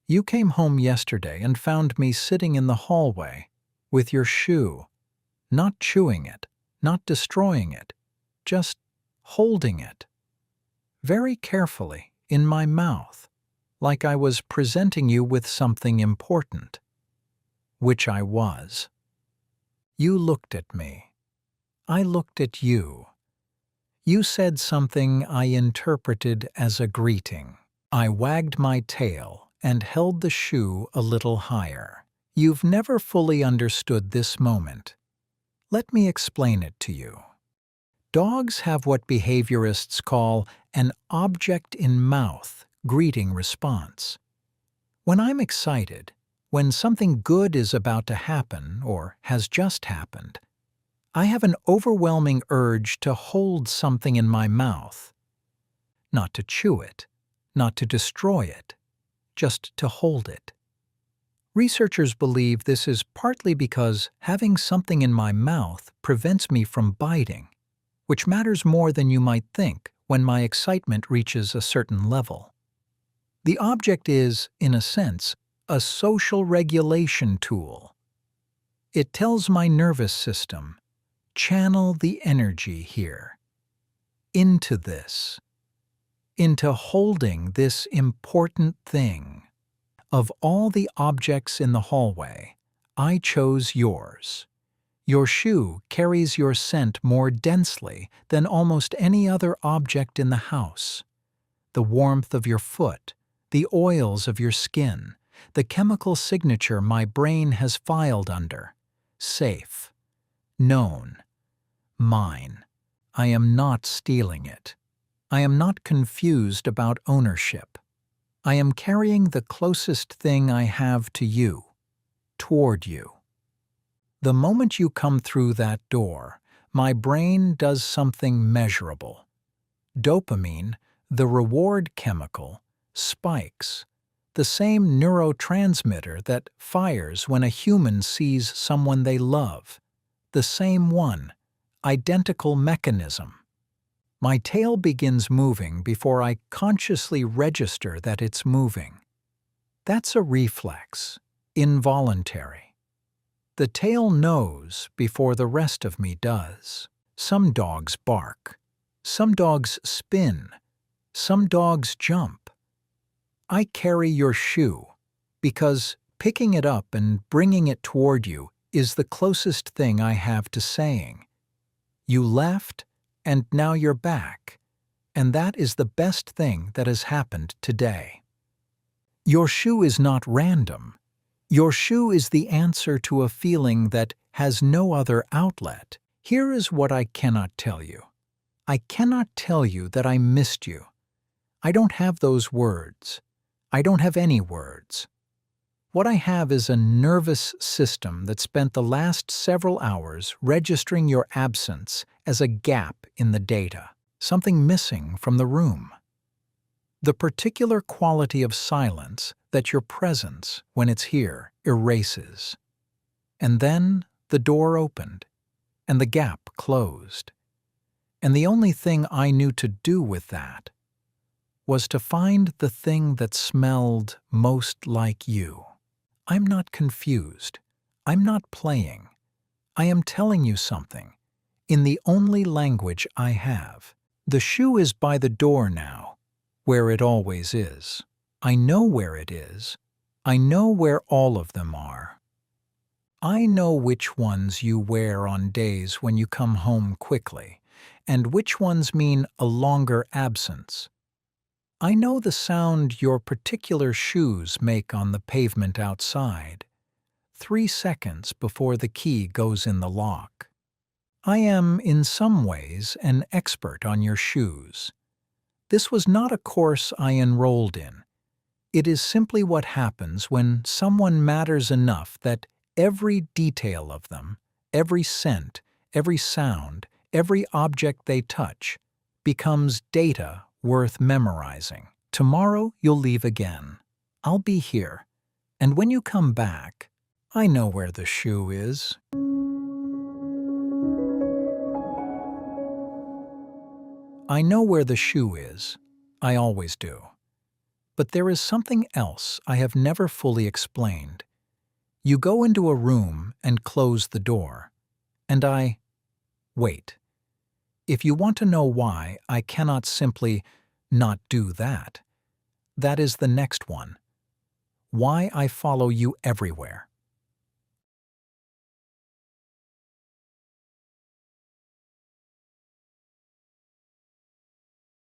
You came home yesterday and found me sitting in the hallway with your shoe, not chewing it, not destroying it, just holding it, very carefully, in my mouth, like I was presenting you with something important, which I was. You looked at me. I looked at you. You said something I interpreted as a greeting. I wagged my tail and held the shoe a little higher. You've never fully understood this moment. Let me explain it to you. Dogs have what behaviorists call an object-in-mouth greeting response. When I'm excited, when something good is about to happen or has just happened, I have an overwhelming urge to hold something in my mouth. Not to chew it, not to destroy it, just to hold it. Researchers believe this is partly because having something in my mouth prevents me from biting, which matters more than you might think when my excitement reaches a certain level. The object is, in a sense, a social regulation tool. It tells my nervous system, channel the energy here, into this, into holding this important thing. Of all the objects in the hallway, I chose yours. Your shoe carries your scent more densely than almost any other object in the house. The warmth of your foot, the oils of your skin, the chemical signature my brain has filed under. Safe. Known. Mine. I am not stealing it. I am not confused about ownership. I am carrying the closest thing I have to you, toward you. The moment you come through that door, my brain does something measurable. Dopamine, the reward chemical, spikes, the same neurotransmitter that fires when a human sees someone they love. The same one, identical mechanism. My tail begins moving before I consciously register that it's moving. That's a reflex, involuntary. The tail knows before the rest of me does. Some dogs bark. Some dogs spin. Some dogs jump. I carry your shoe because picking it up and bringing it toward you is the closest thing I have to saying. You left, and now you're back, and that is the best thing that has happened today. Your shoe is not random. Your shoe is the answer to a feeling that has no other outlet. Here is what I cannot tell you. I cannot tell you that I missed you. I don't have those words. I don't have any words. What I have is a nervous system that spent the last several hours registering your absence as a gap in the data, something missing from the room. The particular quality of silence that your presence, when it's here, erases. And then the door opened, and the gap closed. And the only thing I knew to do with that was to find the thing that smelled most like you. I'm not confused. I'm not playing. I am telling you something, in the only language I have. The shoe is by the door now, where it always is. I know where it is. I know where all of them are. I know which ones you wear on days when you come home quickly, and which ones mean a longer absence. I know the sound your particular shoes make on the pavement outside, 3 seconds before the key goes in the lock. I am, in some ways, an expert on your shoes. This was not a course I enrolled in. It is simply what happens when someone matters enough that every detail of them, every scent, every sound, every object they touch, becomes data worth memorizing. Tomorrow you'll leave again. I'll be here. And when you come back, I know where the shoe is. I know where the shoe is. I always do. But there is something else I have never fully explained. You go into a room and close the door, and I wait. If you want to know why I cannot simply not do that, that is the next one. Why I follow you everywhere.